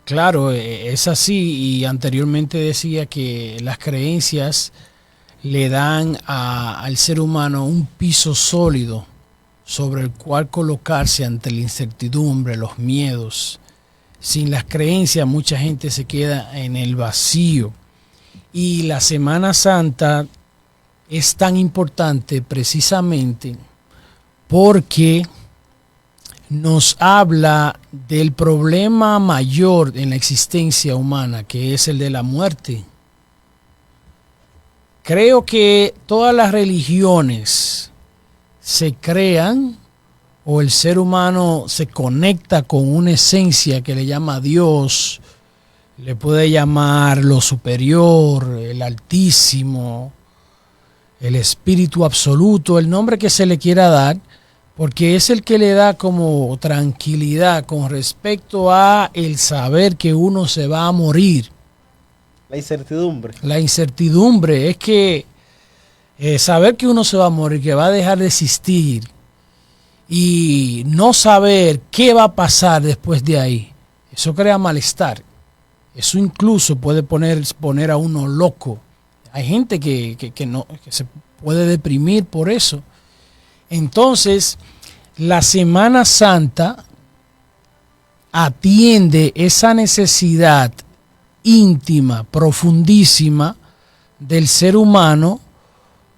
claro, es así, y anteriormente decía que las creencias le dan al ser humano un piso sólido sobre el cual colocarse ante la incertidumbre, los miedos. Sin las creencias mucha gente se queda en el vacío, y la Semana Santa es tan importante precisamente porque nos habla del problema mayor en la existencia humana, que es el de la muerte. Creo que todas las religiones se crean, o el ser humano se conecta con una esencia que le llama Dios, le puede llamar lo superior, el Altísimo, el Espíritu Absoluto, el nombre que se le quiera dar, porque es el que le da como tranquilidad con respecto a el saber que uno se va a morir. La incertidumbre. La incertidumbre es que saber que uno se va a morir, que va a dejar de existir, y no saber qué va a pasar después de ahí, eso crea malestar. Eso incluso puede poner a uno loco. Hay gente que se puede deprimir por eso. Entonces, la Semana Santa atiende esa necesidad íntima, profundísima del ser humano,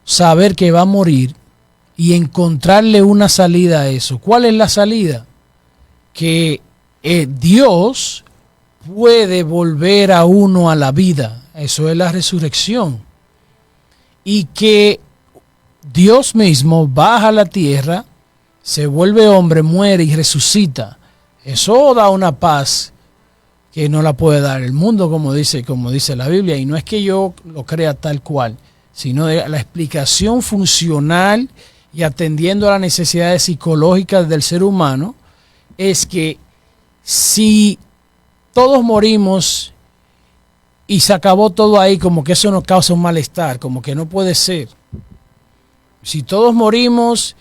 saber que va a morir y encontrarle una salida a eso. ¿Cuál es la salida? Que Dios puede volver a uno a la vida. Eso es la resurrección. Y que Dios mismo baja a la tierra, se vuelve hombre, muere y resucita. Eso da una paz que no la puede dar el mundo, como dice la Biblia. Y no es que yo lo crea tal cual, sino de la explicación funcional y atendiendo a las necesidades psicológicas del ser humano, es que si todos morimos y se acabó todo ahí, como que eso nos causa un malestar, como que no puede ser. Si todos morimos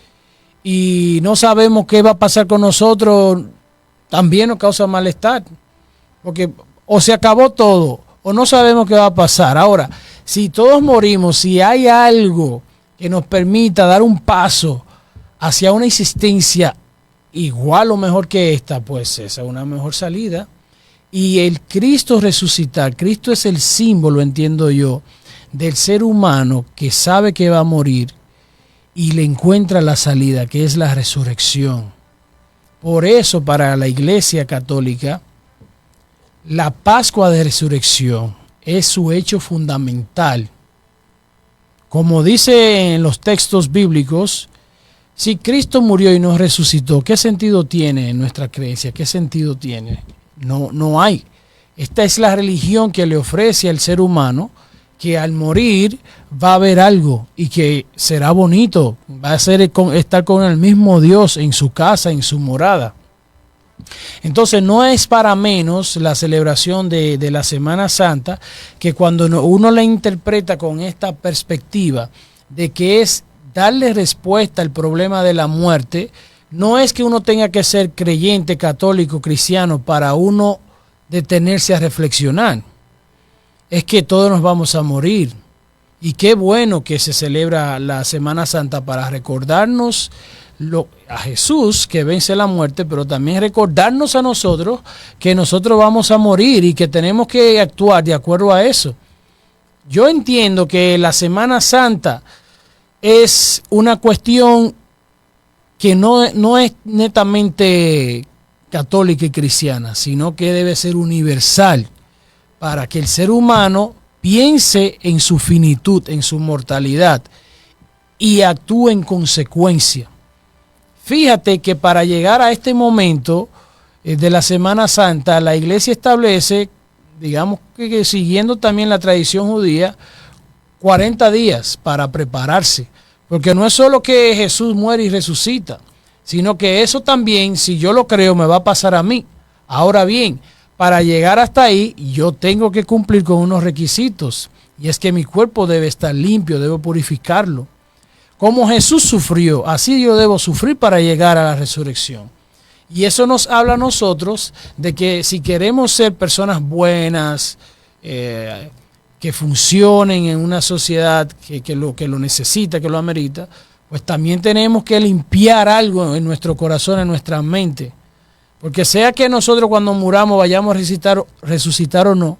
y no sabemos qué va a pasar con nosotros, también nos causa malestar. Porque o se acabó todo, o no sabemos qué va a pasar. Ahora, si todos morimos, si hay algo que nos permita dar un paso hacia una existencia igual o mejor que esta, pues esa es una mejor salida. Y el Cristo resucitar, Cristo es el símbolo, entiendo yo, del ser humano que sabe que va a morir y le encuentra la salida, que es la resurrección. Por eso, para la Iglesia Católica, la Pascua de Resurrección es su hecho fundamental. Como dice en los textos bíblicos, si Cristo murió y nos resucitó, ¿qué sentido tiene en nuestra creencia? ¿Qué sentido tiene? No hay. Esta es la religión que le ofrece al ser humano, que al morir va a haber algo y que será bonito, va a ser estar con el mismo Dios en su casa, en su morada. Entonces no es para menos la celebración de la Semana Santa, que cuando uno la interpreta con esta perspectiva de que es darle respuesta al problema de la muerte, no es que uno tenga que ser creyente, católico, cristiano para uno detenerse a reflexionar. Es que todos nos vamos a morir. Y qué bueno que se celebra la Semana Santa para recordarnos a Jesús que vence la muerte, pero también recordarnos a nosotros que nosotros vamos a morir y que tenemos que actuar de acuerdo a eso. Yo entiendo que la Semana Santa es una cuestión que no es netamente católica y cristiana, sino que debe ser universal para que el ser humano piense en su finitud, en su mortalidad y actúe en consecuencia. Fíjate que para llegar a este momento de la Semana Santa, la Iglesia establece, digamos que siguiendo también la tradición judía, 40 días para prepararse. Porque no es solo que Jesús muere y resucita, sino que eso también, si yo lo creo, me va a pasar a mí. Ahora bien, para llegar hasta ahí, yo tengo que cumplir con unos requisitos. Y es que mi cuerpo debe estar limpio, debo purificarlo. Como Jesús sufrió, así yo debo sufrir para llegar a la resurrección. Y eso nos habla a nosotros de que si queremos ser personas buenas, que funcionen en una sociedad que lo necesita, que lo amerita, pues también tenemos que limpiar algo en nuestro corazón, en nuestra mente. Porque sea que nosotros cuando muramos vayamos a resucitar o no,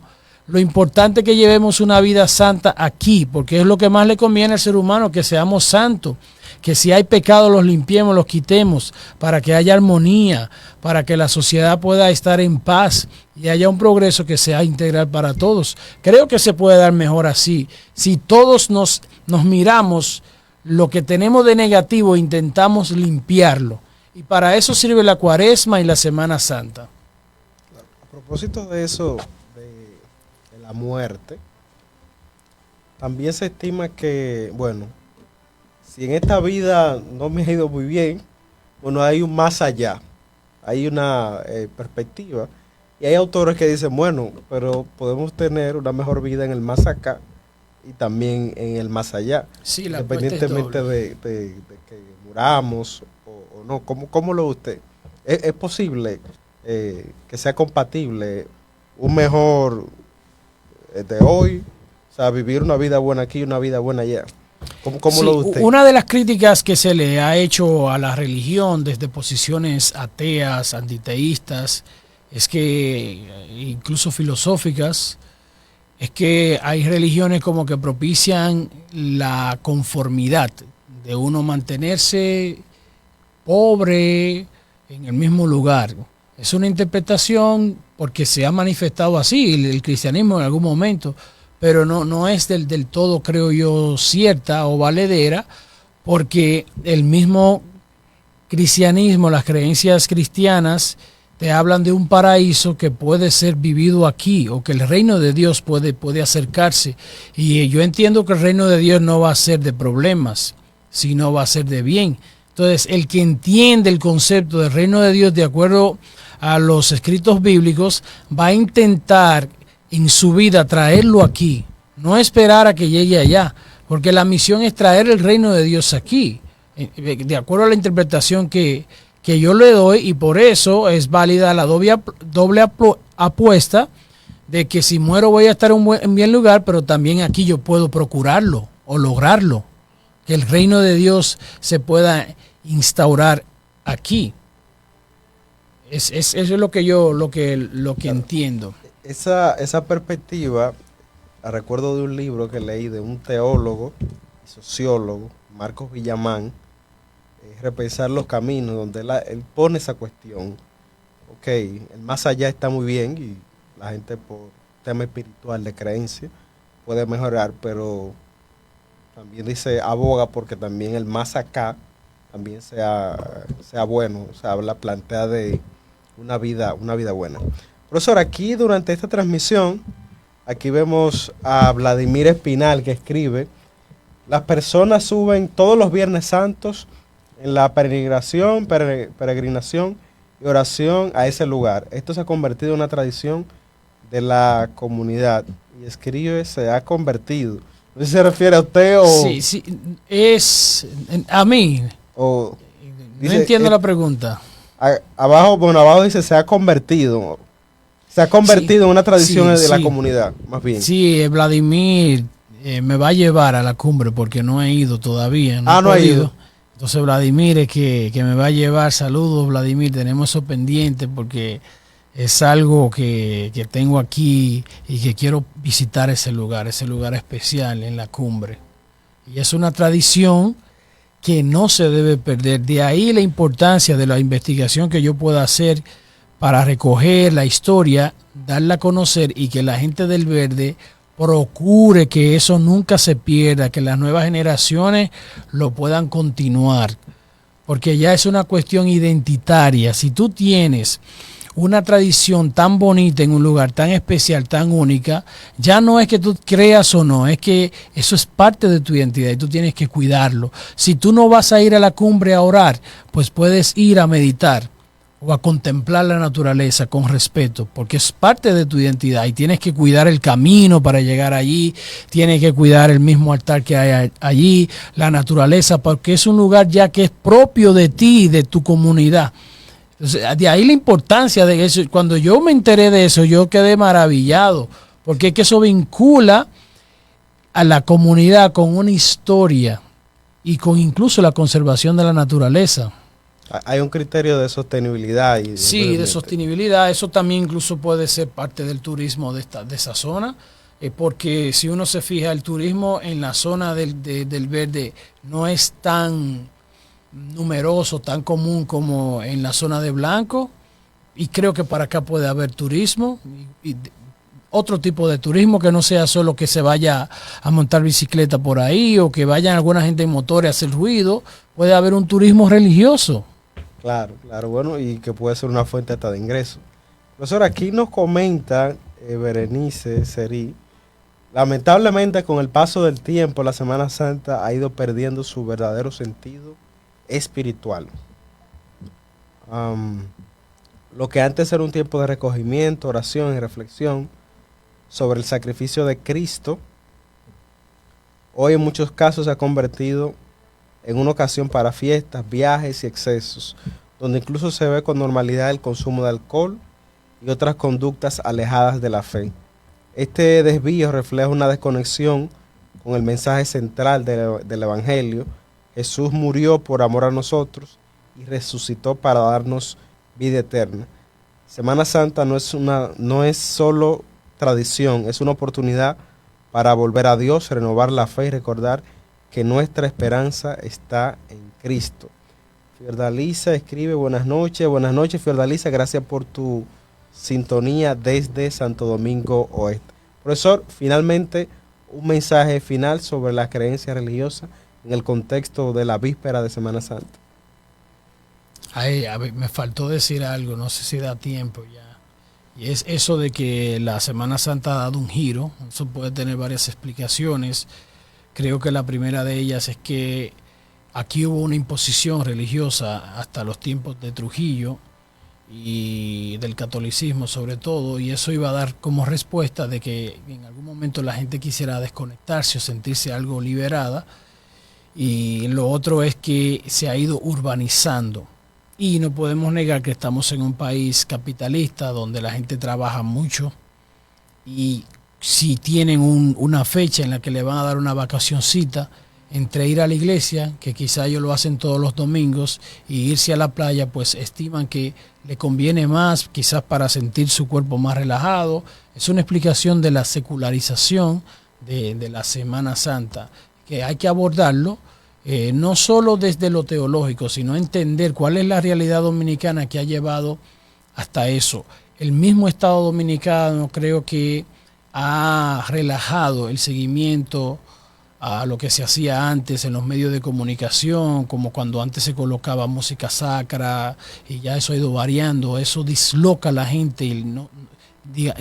lo importante es que llevemos una vida santa aquí, porque es lo que más le conviene al ser humano, que seamos santos, que si hay pecados los limpiemos, los quitemos, para que haya armonía, para que la sociedad pueda estar en paz y haya un progreso que sea integral para todos. Creo que se puede dar mejor así. Si todos nos miramos lo que tenemos de negativo, intentamos limpiarlo. Y para eso sirve la Cuaresma y la Semana Santa. A propósito de eso, de la muerte, también se estima que, bueno, si en esta vida no me ha ido muy bien, bueno, hay un más allá, hay una perspectiva. Y hay autores que dicen, bueno, pero podemos tener una mejor vida en el más acá y también en el más allá. Sí, independientemente de que muramos o no. ¿Cómo lo ve usted? ¿Es posible que sea compatible un mejor de hoy? O sea, vivir una vida buena aquí y una vida buena allá. ¿Cómo lo ve usted? Una de las críticas que se le ha hecho a la religión desde posiciones ateas, antiteístas, es que, incluso filosóficas, es que hay religiones como que propician la conformidad de uno mantenerse pobre en el mismo lugar. Es una interpretación porque se ha manifestado así el cristianismo en algún momento, pero no es del todo, creo yo, cierta o valedera, porque el mismo cristianismo, las creencias cristianas, te hablan de un paraíso que puede ser vivido aquí, o que el reino de Dios puede acercarse. Y yo entiendo que el reino de Dios no va a ser de problemas, sino va a ser de bien. Entonces, el que entiende el concepto del reino de Dios de acuerdo a los escritos bíblicos, va a intentar en su vida traerlo aquí, no esperar a que llegue allá, porque la misión es traer el reino de Dios aquí, de acuerdo a la interpretación que yo le doy, y por eso es válida la doble apuesta de que si muero voy a estar en bien lugar, pero también aquí yo puedo procurarlo o lograrlo, que el reino de Dios se pueda instaurar aquí. Eso es lo que entiendo. Esa perspectiva, la recuerdo de un libro que leí de un teólogo y sociólogo, Marcos Villamán, Repensar los caminos, donde él pone esa cuestión. Ok, el más allá está muy bien y la gente por tema espiritual de creencia puede mejorar, pero también dice, aboga porque también el más acá también sea bueno, o sea, plantea de una vida buena. Profesor, aquí durante esta transmisión, aquí vemos a Vladimir Espinal que escribe, las personas suben todos los Viernes Santos en la peregrinación y oración a ese lugar. Esto se ha convertido en una tradición de la comunidad. Y escribe, se ha convertido. No sé si se refiere a usted o... Sí, sí, es a mí. o No dice, entiendo la pregunta. abajo dice se ha convertido. Se ha convertido en una tradición de la comunidad, más bien. Sí, Vladimir me va a llevar a la cumbre porque no he ido todavía. No ha ido. Entonces Vladimir es que me va a llevar. Saludos, Vladimir, tenemos eso pendiente porque es algo que tengo aquí y que quiero visitar ese lugar especial en la cumbre. Y es una tradición que no se debe perder. De ahí la importancia de la investigación que yo pueda hacer para recoger la historia, darla a conocer y que la gente del Verde procure que eso nunca se pierda, que las nuevas generaciones lo puedan continuar, porque ya es una cuestión identitaria. Si tú tienes una tradición tan bonita en un lugar tan especial, tan única, ya no es que tú creas o no, es que eso es parte de tu identidad y tú tienes que cuidarlo. Si tú no vas a ir a la cumbre a orar, pues puedes ir a meditar o a contemplar la naturaleza con respeto, porque es parte de tu identidad y tienes que cuidar el camino para llegar allí, tienes que cuidar el mismo altar que hay allí, la naturaleza, porque es un lugar ya que es propio de ti, de tu comunidad. Entonces, de ahí la importancia de eso. Cuando yo me enteré de eso, yo quedé maravillado, porque es que eso vincula a la comunidad con una historia y con incluso la conservación de la naturaleza. Hay un criterio de sostenibilidad. Sí, de sostenibilidad. Eso también incluso puede ser parte del turismo de esa zona, porque si uno se fija, el turismo en la zona del Verde no es tan numeroso, tan común como en la zona de Blanco, y creo que para acá puede haber turismo y otro tipo de turismo que no sea solo que se vaya a montar bicicleta por ahí o que vayan alguna gente en motores a hacer ruido. Puede haber un turismo religioso. Claro, bueno, y que puede ser una fuente hasta de ingreso. Profesor, aquí nos comenta Berenice Seri, lamentablemente con el paso del tiempo la Semana Santa ha ido perdiendo su verdadero sentido espiritual. Lo que antes era un tiempo de recogimiento, oración y reflexión sobre el sacrificio de Cristo, hoy en muchos casos se ha convertido en una ocasión para fiestas, viajes y excesos, donde incluso se ve con normalidad el consumo de alcohol y otras conductas alejadas de la fe. Este desvío refleja una desconexión con el mensaje central del Evangelio. Jesús murió por amor a nosotros y resucitó para darnos vida eterna. Semana Santa no es solo tradición, es una oportunidad para volver a Dios, renovar la fe y recordar que nuestra esperanza está en Cristo. Fiordalisa escribe, buenas noches Fiordalisa, gracias por tu sintonía desde Santo Domingo Oeste. Profesor, finalmente un mensaje final sobre la creencia religiosa en el contexto de la víspera de Semana Santa. Ay, a ver, me faltó decir algo, no sé si da tiempo ya. Y es eso de que la Semana Santa ha dado un giro. Eso puede tener varias explicaciones. Creo que la primera de ellas es que aquí hubo una imposición religiosa hasta los tiempos de Trujillo y del catolicismo sobre todo, y eso iba a dar como respuesta de que en algún momento la gente quisiera desconectarse o sentirse algo liberada. Y lo otro es que se ha ido urbanizando. Y no podemos negar que estamos en un país capitalista donde la gente trabaja mucho y si tienen una fecha en la que le van a dar una vacacioncita entre ir a la iglesia, que quizá ellos lo hacen todos los domingos, y irse a la playa, pues estiman que le conviene más, quizás para sentir su cuerpo más relajado. Es una explicación de la secularización de la Semana Santa, que hay que abordarlo. No solo desde lo teológico, sino entender cuál es la realidad dominicana que ha llevado hasta eso. El mismo Estado dominicano creo que ha relajado el seguimiento a lo que se hacía antes en los medios de comunicación, como cuando antes se colocaba música sacra, y ya eso ha ido variando. Eso disloca a la gente y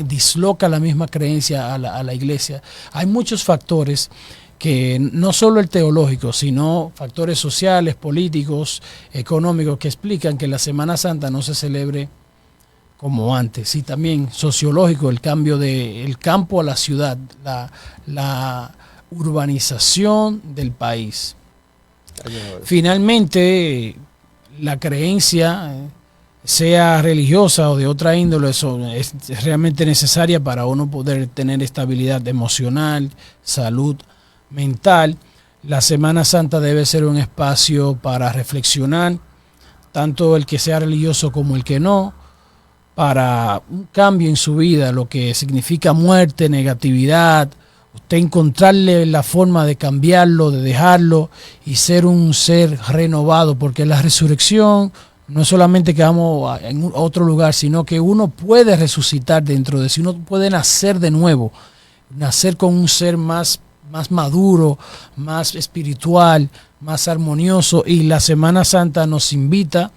disloca la misma creencia a la iglesia. Hay muchos factores que no solo el teológico, sino factores sociales, políticos, económicos que explican que la Semana Santa no se celebre como antes, y también sociológico, el cambio del campo a la ciudad, la urbanización del país. Finalmente, la creencia, sea religiosa o de otra índole, eso es realmente necesaria para uno poder tener estabilidad emocional, salud mental. La Semana Santa debe ser un espacio para reflexionar, tanto el que sea religioso como el que no, para un cambio en su vida, lo que significa muerte, negatividad, usted encontrarle la forma de cambiarlo, de dejarlo y ser un ser renovado, porque la resurrección no es solamente que vamos en otro lugar, sino que uno puede resucitar dentro de sí, uno puede nacer de nuevo, nacer con un ser más maduro, más espiritual, más armonioso, y la Semana Santa nos invita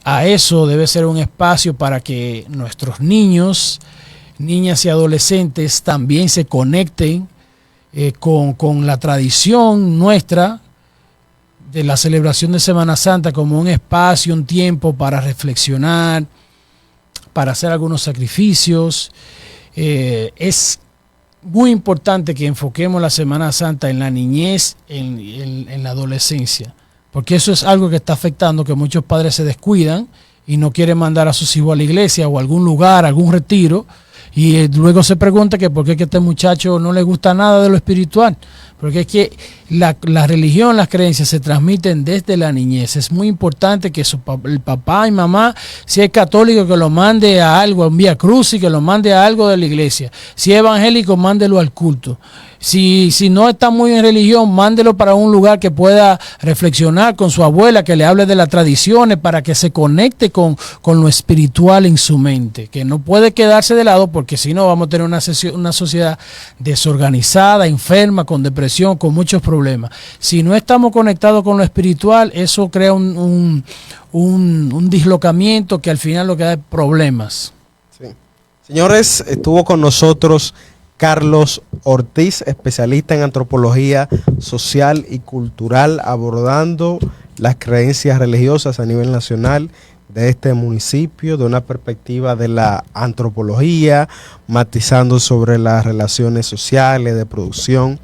a eso. Debe ser un espacio para que nuestros niños, niñas y adolescentes también se conecten con la tradición nuestra de la celebración de Semana Santa como un espacio, un tiempo para reflexionar, para hacer algunos sacrificios. Es muy importante que enfoquemos la Semana Santa en la niñez, en la adolescencia, porque eso es algo que está afectando, que muchos padres se descuidan y no quieren mandar a sus hijos a la iglesia o a algún lugar, a algún retiro, y luego se pregunta que por qué que a este muchacho no le gusta nada de lo espiritual, porque es que la religión, las creencias se transmiten desde la niñez. Es muy importante que el papá y mamá, si es católico, que lo mande a algo, a un vía cruz, y que lo mande a algo de la iglesia. Si es evangélico, mándelo al culto. Si no está muy en religión, mándelo para un lugar que pueda reflexionar con su abuela, que le hable de las tradiciones, para que se conecte con lo espiritual en su mente, que no puede quedarse de lado, porque si no vamos a tener una sociedad desorganizada, enferma, con depresión, con muchos problemas. Si no estamos conectados con lo espiritual, eso crea un dislocamiento que al final lo que da es problemas. Sí. Señores, estuvo con nosotros Carlos Ortiz, especialista en antropología social y cultural, abordando las creencias religiosas a nivel nacional de este municipio, de una perspectiva de la antropología, matizando sobre las relaciones sociales, de producción,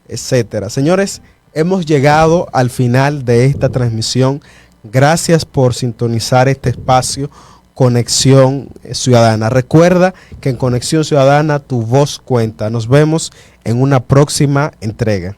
etcétera. Señores, hemos llegado al final de esta transmisión. Gracias por sintonizar este espacio Conexión Ciudadana. Recuerda que en Conexión Ciudadana tu voz cuenta. Nos vemos en una próxima entrega.